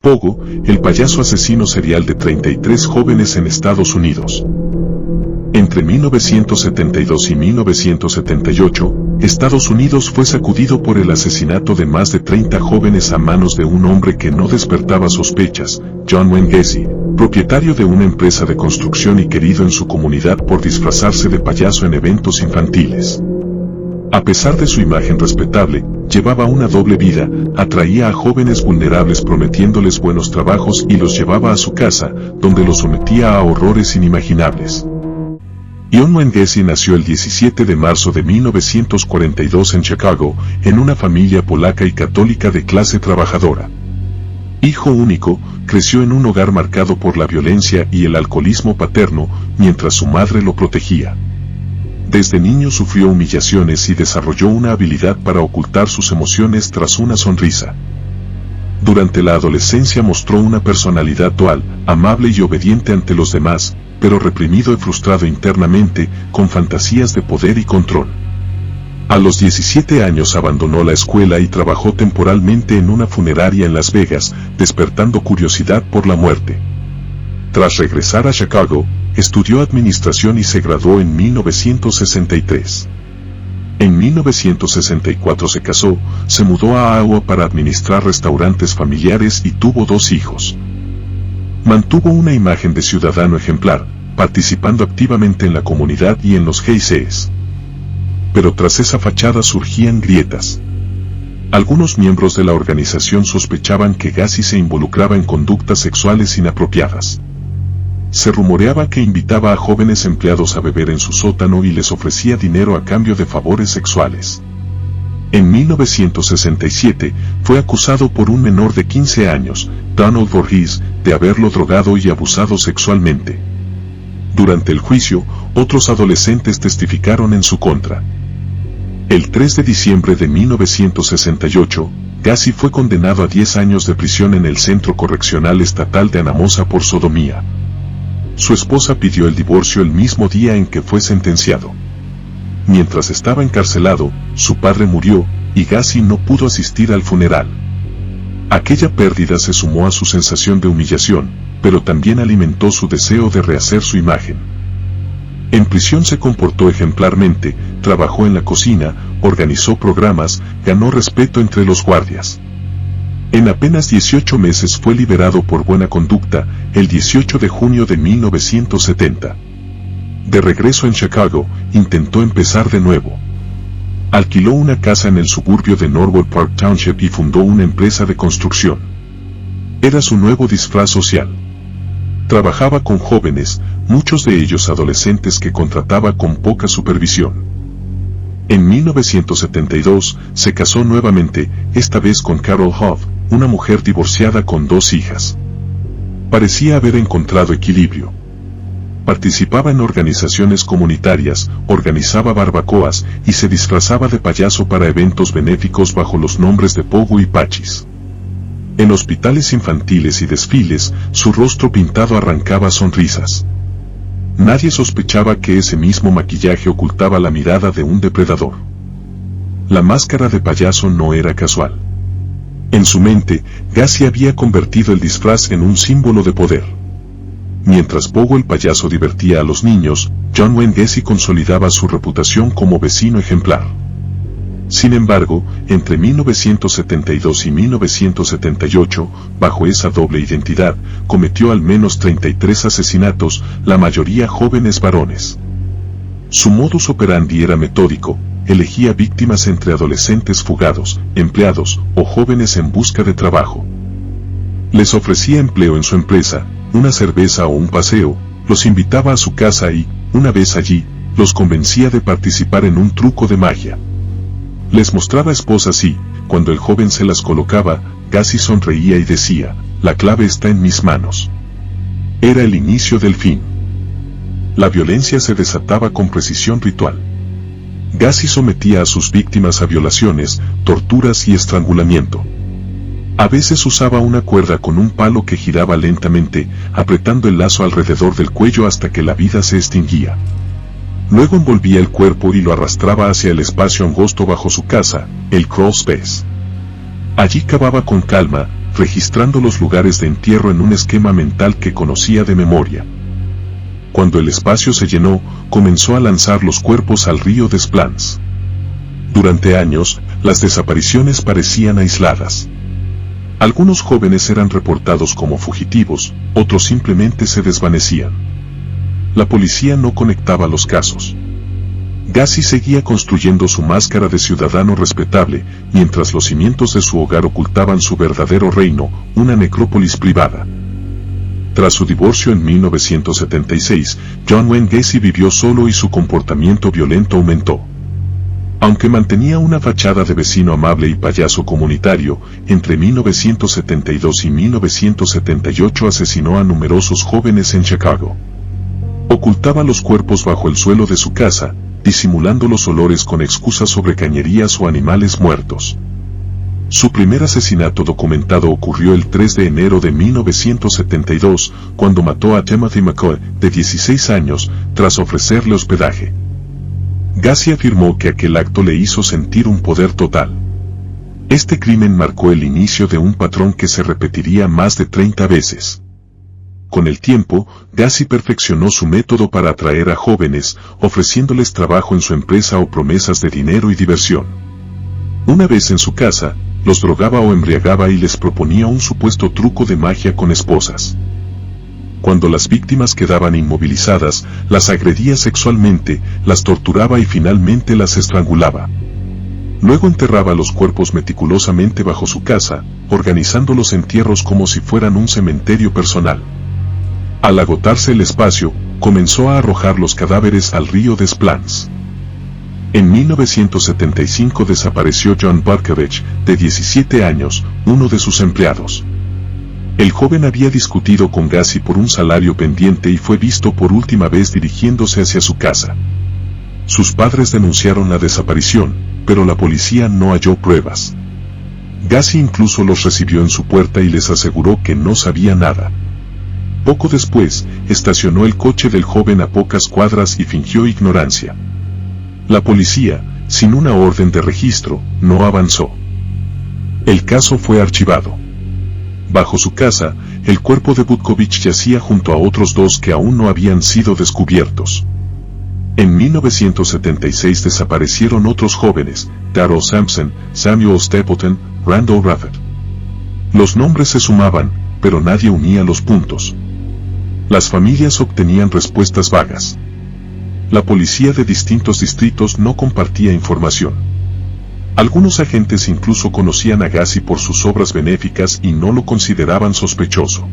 Pogo, el payaso asesino serial de 33 jóvenes en Estados Unidos. Entre 1972 y 1978, Estados Unidos fue sacudido por el asesinato de más de 30 jóvenes a manos de un hombre que no despertaba sospechas, John Wayne Gacy, propietario de una empresa de construcción y querido en su comunidad por disfrazarse de payaso en eventos infantiles. A pesar de su imagen respetable, llevaba una doble vida, atraía a jóvenes vulnerables prometiéndoles buenos trabajos y los llevaba a su casa, donde los sometía a horrores inimaginables. John Wayne Gacy nació el 17 de marzo de 1942 en Chicago, en una familia polaca y católica de clase trabajadora. Hijo único, creció en un hogar marcado por la violencia y el alcoholismo paterno, mientras su madre lo protegía. Desde niño sufrió humillaciones y desarrolló una habilidad para ocultar sus emociones tras una sonrisa. Durante la adolescencia mostró una personalidad dual, amable y obediente ante los demás, pero reprimido y frustrado internamente, con fantasías de poder y control. A los 17 años abandonó la escuela y trabajó temporalmente en una funeraria en Las Vegas, despertando curiosidad por la muerte. Tras regresar a Chicago, estudió administración y se graduó en 1963. En 1964 se casó, se mudó a Iowa para administrar restaurantes familiares y tuvo 2 hijos. Mantuvo una imagen de ciudadano ejemplar, participando activamente en la comunidad y en los GCs. Pero tras esa fachada surgían grietas. Algunos miembros de la organización sospechaban que Gacy se involucraba en conductas sexuales inapropiadas. Se rumoreaba que invitaba a jóvenes empleados a beber en su sótano y les ofrecía dinero a cambio de favores sexuales. En 1967, fue acusado por un menor de 15 años, Donald Voorhees, de haberlo drogado y abusado sexualmente. Durante el juicio, otros adolescentes testificaron en su contra. El 3 de diciembre de 1968, Gacy fue condenado a 10 años de prisión en el Centro Correccional Estatal de Anamosa por sodomía. Su esposa pidió el divorcio el mismo día en que fue sentenciado. Mientras estaba encarcelado, su padre murió, y Gacy no pudo asistir al funeral. Aquella pérdida se sumó a su sensación de humillación, pero también alimentó su deseo de rehacer su imagen. En prisión se comportó ejemplarmente, trabajó en la cocina, organizó programas, ganó respeto entre los guardias. En apenas 18 meses fue liberado por buena conducta, el 18 de junio de 1970. De regreso en Chicago, intentó empezar de nuevo. Alquiló una casa en el suburbio de Norwood Park Township y fundó una empresa de construcción. Era su nuevo disfraz social. Trabajaba con jóvenes, muchos de ellos adolescentes que contrataba con poca supervisión. En 1972, se casó nuevamente, esta vez con Carol Hoff, una mujer divorciada con 2 hijas. Parecía haber encontrado equilibrio. Participaba en organizaciones comunitarias, organizaba barbacoas y se disfrazaba de payaso para eventos benéficos bajo los nombres de Pogo y Pachis. En hospitales infantiles y desfiles, su rostro pintado arrancaba sonrisas. Nadie sospechaba que ese mismo maquillaje ocultaba la mirada de un depredador. La máscara de payaso no era casual. En su mente, Gacy había convertido el disfraz en un símbolo de poder. Mientras Pogo el payaso divertía a los niños, John Wayne Gacy consolidaba su reputación como vecino ejemplar. Sin embargo, entre 1972 y 1978, bajo esa doble identidad, cometió al menos 33 asesinatos, la mayoría jóvenes varones. Su modus operandi era metódico, elegía víctimas entre adolescentes fugados, empleados o jóvenes en busca de trabajo. Les ofrecía empleo en su empresa, una cerveza o un paseo, los invitaba a su casa y, una vez allí, los convencía de participar en un truco de magia. Les mostraba esposas y, cuando el joven se las colocaba, Gacy sonreía y decía, la clave está en mis manos. Era el inicio del fin. La violencia se desataba con precisión ritual. Gacy sometía a sus víctimas a violaciones, torturas y estrangulamiento. A veces usaba una cuerda con un palo que giraba lentamente, apretando el lazo alrededor del cuello hasta que la vida se extinguía. Luego envolvía el cuerpo y lo arrastraba hacia el espacio angosto bajo su casa, el crawl space. Allí cavaba con calma, registrando los lugares de entierro en un esquema mental que conocía de memoria. Cuando el espacio se llenó, comenzó a lanzar los cuerpos al río des Plaines. Durante años, las desapariciones parecían aisladas. Algunos jóvenes eran reportados como fugitivos, otros simplemente se desvanecían. La policía no conectaba los casos. Gacy seguía construyendo su máscara de ciudadano respetable, mientras los cimientos de su hogar ocultaban su verdadero reino, una necrópolis privada. Tras su divorcio en 1976, John Wayne Gacy vivió solo y su comportamiento violento aumentó. Aunque mantenía una fachada de vecino amable y payaso comunitario, entre 1972 y 1978 asesinó a numerosos jóvenes en Chicago. Ocultaba los cuerpos bajo el suelo de su casa, disimulando los olores con excusas sobre cañerías o animales muertos. Su primer asesinato documentado ocurrió el 3 de enero de 1972, cuando mató a Timothy McCoy, de 16 años, tras ofrecerle hospedaje. Gacy afirmó que aquel acto le hizo sentir un poder total. Este crimen marcó el inicio de un patrón que se repetiría más de 30 veces. Con el tiempo, Gacy perfeccionó su método para atraer a jóvenes, ofreciéndoles trabajo en su empresa o promesas de dinero y diversión. Una vez en su casa, los drogaba o embriagaba y les proponía un supuesto truco de magia con esposas. Cuando las víctimas quedaban inmovilizadas, las agredía sexualmente, las torturaba y finalmente las estrangulaba. Luego enterraba los cuerpos meticulosamente bajo su casa, organizando los entierros como si fueran un cementerio personal. Al agotarse el espacio, comenzó a arrojar los cadáveres al río des Plaines. En 1975 desapareció John Barkovich, de 17 años, uno de sus empleados. El joven había discutido con Gacy por un salario pendiente y fue visto por última vez dirigiéndose hacia su casa. Sus padres denunciaron la desaparición, pero la policía no halló pruebas. Gacy incluso los recibió en su puerta y les aseguró que no sabía nada. Poco después, estacionó el coche del joven a pocas cuadras y fingió ignorancia. La policía, sin una orden de registro, no avanzó. El caso fue archivado. Bajo su casa, el cuerpo de Butkovich yacía junto a otros dos que aún no habían sido descubiertos. En 1976 desaparecieron otros jóvenes, Darrell Sampson, Samuel Stapleton, Randall Raffett. Los nombres se sumaban, pero nadie unía los puntos. Las familias obtenían respuestas vagas. La policía de distintos distritos no compartía información. Algunos agentes incluso conocían a Gacy por sus obras benéficas y no lo consideraban sospechoso.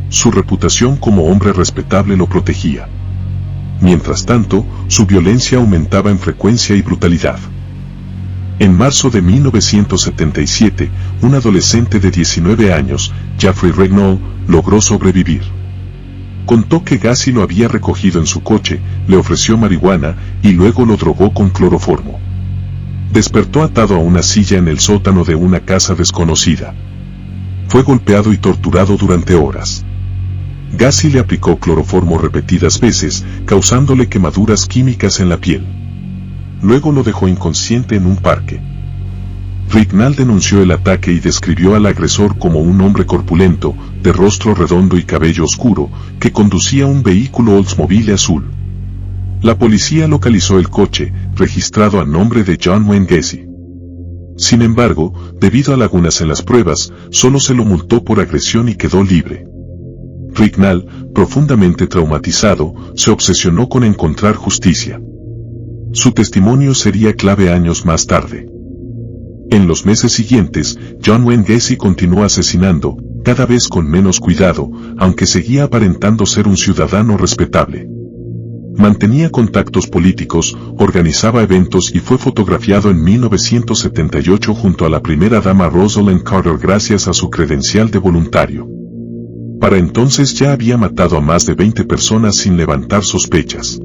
Su reputación como hombre respetable lo protegía. Mientras tanto, su violencia aumentaba en frecuencia y brutalidad. En marzo de 1977, un adolescente de 19 años, Jeffrey Regnault, logró sobrevivir. Contó que Gacy lo había recogido en su coche, le ofreció marihuana y luego lo drogó con cloroformo. Despertó atado a una silla en el sótano de una casa desconocida. Fue golpeado y torturado durante horas. Gacy le aplicó cloroformo repetidas veces, causándole quemaduras químicas en la piel. Luego lo dejó inconsciente en un parque. Regnault denunció el ataque y describió al agresor como un hombre corpulento, de rostro redondo y cabello oscuro, que conducía un vehículo Oldsmobile azul. La policía localizó el coche, registrado a nombre de John Wayne Gacy. Sin embargo, debido a lagunas en las pruebas, solo se lo multó por agresión y quedó libre. Regnault, profundamente traumatizado, se obsesionó con encontrar justicia. Su testimonio sería clave años más tarde. En los meses siguientes, John Wayne Gacy continuó asesinando, cada vez con menos cuidado, aunque seguía aparentando ser un ciudadano respetable. Mantenía contactos políticos, organizaba eventos y fue fotografiado en 1978 junto a la primera dama Rosalind Carter gracias a su credencial de voluntario. Para entonces ya había matado a más de 20 personas sin levantar sospechas.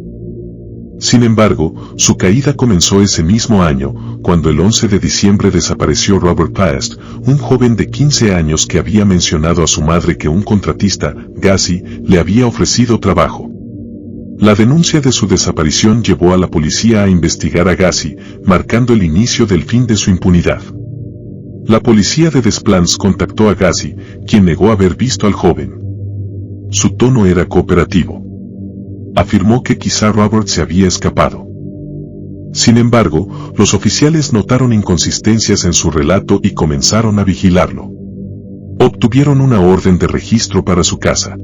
Sin embargo, su caída comenzó ese mismo año, cuando el 11 de diciembre desapareció Robert Past, un joven de 15 años que había mencionado a su madre que un contratista, Gacy, le había ofrecido trabajo. La denuncia de su desaparición llevó a la policía a investigar a Gacy, marcando el inicio del fin de su impunidad. La policía de Des Plaines contactó a Gacy, quien negó haber visto al joven. Su tono era cooperativo. Afirmó que quizá Robert se había escapado. Sin embargo, los oficiales notaron inconsistencias en su relato y comenzaron a vigilarlo. Obtuvieron una orden de registro para su casa.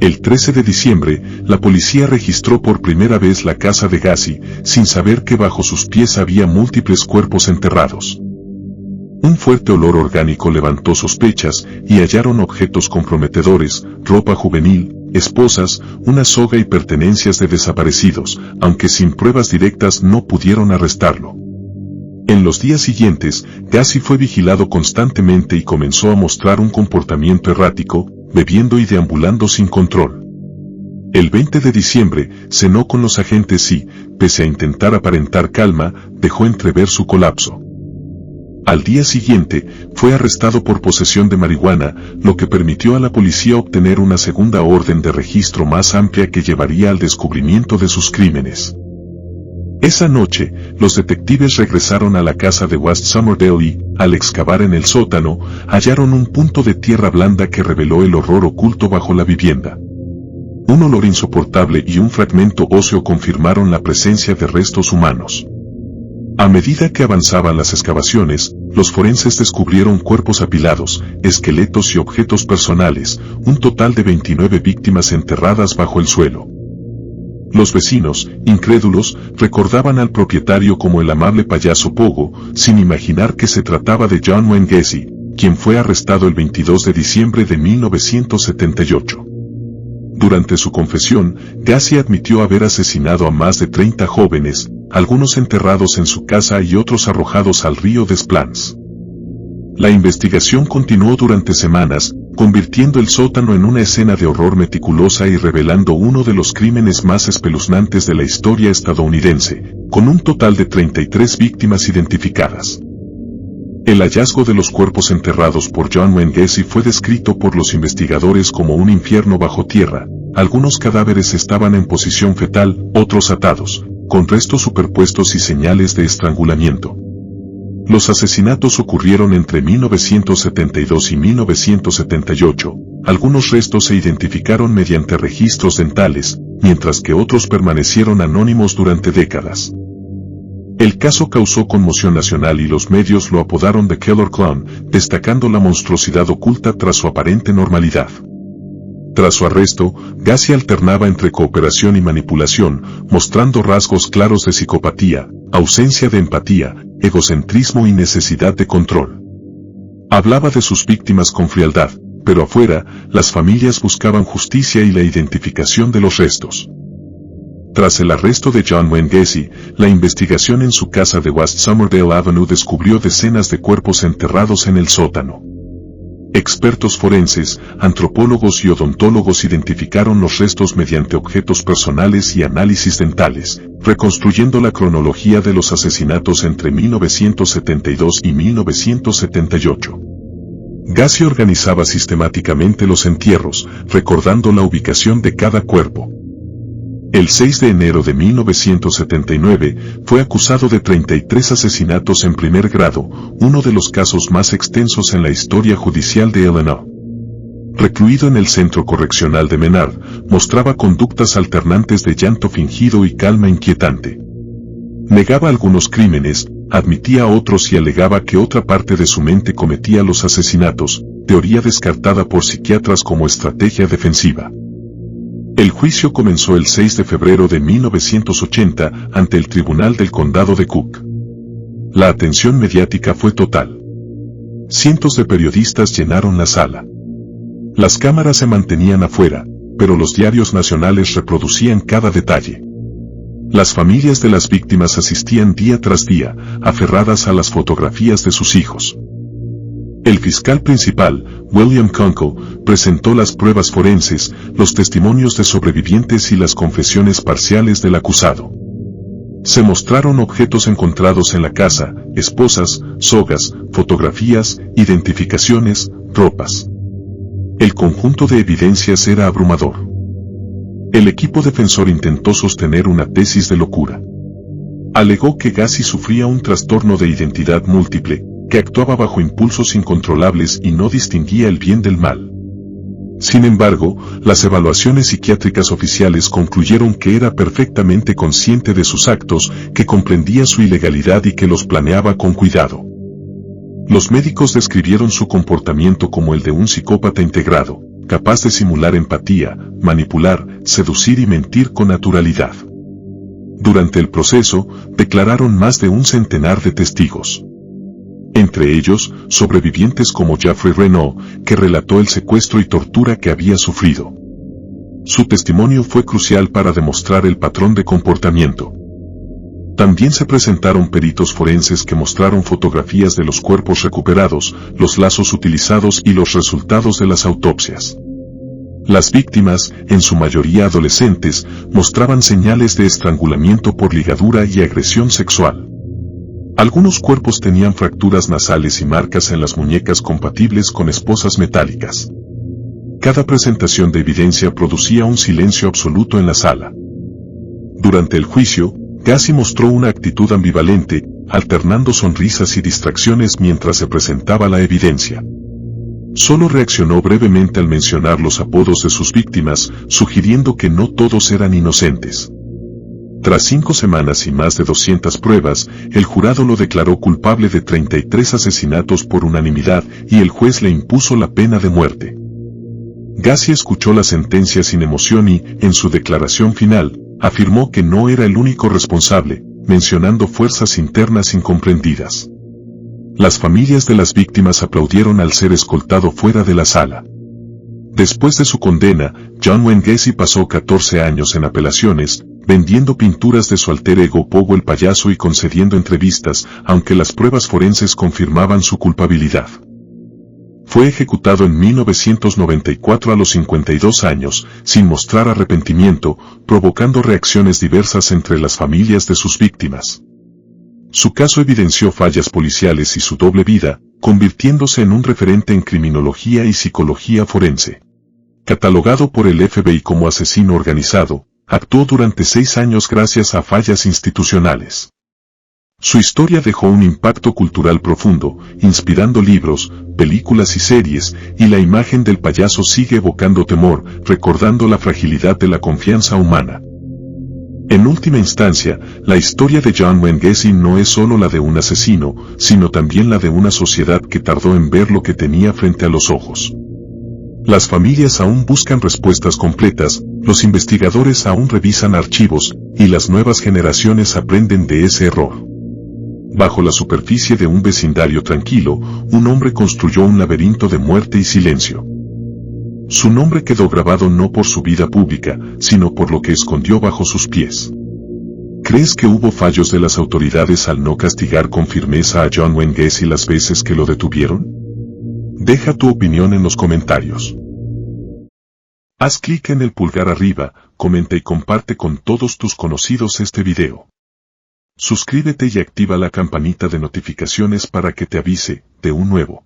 El 13 de diciembre, la policía registró por primera vez la casa de Gacy, sin saber que bajo sus pies había múltiples cuerpos enterrados. Un fuerte olor orgánico levantó sospechas y hallaron objetos comprometedores, ropa juvenil, esposas, una soga y pertenencias de desaparecidos, aunque sin pruebas directas no pudieron arrestarlo. En los días siguientes, Gacy fue vigilado constantemente y comenzó a mostrar un comportamiento errático, bebiendo y deambulando sin control. El 20 de diciembre, cenó con los agentes y, pese a intentar aparentar calma, dejó entrever su colapso. Al día siguiente, fue arrestado por posesión de marihuana, lo que permitió a la policía obtener una segunda orden de registro más amplia que llevaría al descubrimiento de sus crímenes. Esa noche, los detectives regresaron a la casa de West Somerdale y, al excavar en el sótano, hallaron un punto de tierra blanda que reveló el horror oculto bajo la vivienda. Un olor insoportable y un fragmento óseo confirmaron la presencia de restos humanos. A medida que avanzaban las excavaciones, los forenses descubrieron cuerpos apilados, esqueletos y objetos personales, un total de 29 víctimas enterradas bajo el suelo. Los vecinos, incrédulos, recordaban al propietario como el amable payaso Pogo, sin imaginar que se trataba de John Wayne Gacy, quien fue arrestado el 22 de diciembre de 1978. Durante su confesión, Gacy admitió haber asesinado a más de 30 jóvenes, algunos enterrados en su casa y otros arrojados al río Des Plaines. La investigación continuó durante semanas, convirtiendo el sótano en una escena de horror meticulosa y revelando uno de los crímenes más espeluznantes de la historia estadounidense, con un total de 33 víctimas identificadas. El hallazgo de los cuerpos enterrados por John Wayne Gacy fue descrito por los investigadores como un infierno bajo tierra. Algunos cadáveres estaban en posición fetal, otros atados, con restos superpuestos y señales de estrangulamiento. Los asesinatos ocurrieron entre 1972 y 1978, algunos restos se identificaron mediante registros dentales, mientras que otros permanecieron anónimos durante décadas. El caso causó conmoción nacional y los medios lo apodaron The Killer Clown, destacando la monstruosidad oculta tras su aparente normalidad. Tras su arresto, Gacy alternaba entre cooperación y manipulación, mostrando rasgos claros de psicopatía, ausencia de empatía, egocentrismo y necesidad de control. Hablaba de sus víctimas con frialdad, pero afuera, las familias buscaban justicia y la identificación de los restos. Tras el arresto de John Wayne Gacy, la investigación en su casa de West Somerdale Avenue descubrió decenas de cuerpos enterrados en el sótano. Expertos forenses, antropólogos y odontólogos identificaron los restos mediante objetos personales y análisis dentales, reconstruyendo la cronología de los asesinatos entre 1972 y 1978. Gacy organizaba sistemáticamente los entierros, recordando la ubicación de cada cuerpo. El 6 de enero de 1979, fue acusado de 33 asesinatos en primer grado, uno de los casos más extensos en la historia judicial de Illinois. Recluido en el Centro Correccional de Menard, mostraba conductas alternantes de llanto fingido y calma inquietante. Negaba algunos crímenes, admitía otros y alegaba que otra parte de su mente cometía los asesinatos, teoría descartada por psiquiatras como estrategia defensiva. El juicio comenzó el 6 de febrero de 1980 ante el Tribunal del Condado de Cook. La atención mediática fue total. Cientos de periodistas llenaron la sala. Las cámaras se mantenían afuera, pero los diarios nacionales reproducían cada detalle. Las familias de las víctimas asistían día tras día, aferradas a las fotografías de sus hijos. El fiscal principal, William Kunkel, presentó las pruebas forenses, los testimonios de sobrevivientes y las confesiones parciales del acusado. Se mostraron objetos encontrados en la casa, esposas, sogas, fotografías, identificaciones, ropas. El conjunto de evidencias era abrumador. El equipo defensor intentó sostener una tesis de locura. Alegó que Gacy sufría un trastorno de identidad múltiple, que actuaba bajo impulsos incontrolables y no distinguía el bien del mal. Sin embargo, las evaluaciones psiquiátricas oficiales concluyeron que era perfectamente consciente de sus actos, que comprendía su ilegalidad y que los planeaba con cuidado. Los médicos describieron su comportamiento como el de un psicópata integrado, capaz de simular empatía, manipular, seducir y mentir con naturalidad. Durante el proceso, declararon más de un centenar de testigos. Entre ellos, sobrevivientes como Jeffrey Renaud, que relató el secuestro y tortura que había sufrido. Su testimonio fue crucial para demostrar el patrón de comportamiento. También se presentaron peritos forenses que mostraron fotografías de los cuerpos recuperados, los lazos utilizados y los resultados de las autopsias. Las víctimas, en su mayoría adolescentes, mostraban señales de estrangulamiento por ligadura y agresión sexual. Algunos cuerpos tenían fracturas nasales y marcas en las muñecas compatibles con esposas metálicas. Cada presentación de evidencia producía un silencio absoluto en la sala. Durante el juicio, Gacy mostró una actitud ambivalente, alternando sonrisas y distracciones mientras se presentaba la evidencia. Solo reaccionó brevemente al mencionar los apodos de sus víctimas, sugiriendo que no todos eran inocentes. Tras 5 semanas y más de 200 pruebas, el jurado lo declaró culpable de 33 asesinatos por unanimidad y el juez le impuso la pena de muerte. Gacy escuchó la sentencia sin emoción y, en su declaración final, afirmó que no era el único responsable, mencionando fuerzas internas incomprendidas. Las familias de las víctimas aplaudieron al ser escoltado fuera de la sala. Después de su condena, John Wayne Gacy pasó 14 años en apelaciones, vendiendo pinturas de su alter ego Pogo el payaso y concediendo entrevistas, aunque las pruebas forenses confirmaban su culpabilidad. Fue ejecutado en 1994 a los 52 años, sin mostrar arrepentimiento, provocando reacciones diversas entre las familias de sus víctimas. Su caso evidenció fallas policiales y su doble vida, convirtiéndose en un referente en criminología y psicología forense. Catalogado por el FBI como asesino organizado, actuó durante 6 años gracias a fallas institucionales. Su historia dejó un impacto cultural profundo, inspirando libros, películas y series, y la imagen del payaso sigue evocando temor, recordando la fragilidad de la confianza humana. En última instancia, la historia de John Wayne Gacy no es solo la de un asesino, sino también la de una sociedad que tardó en ver lo que tenía frente a los ojos. Las familias aún buscan respuestas completas, los investigadores aún revisan archivos, y las nuevas generaciones aprenden de ese error. Bajo la superficie de un vecindario tranquilo, un hombre construyó un laberinto de muerte y silencio. Su nombre quedó grabado no por su vida pública, sino por lo que escondió bajo sus pies. ¿Crees que hubo fallos de las autoridades al no castigar con firmeza a John Wayne Gacy las veces que lo detuvieron? Deja tu opinión en los comentarios. Haz clic en el pulgar arriba, comenta y comparte con todos tus conocidos este video. Suscríbete y activa la campanita de notificaciones para que te avise de un nuevo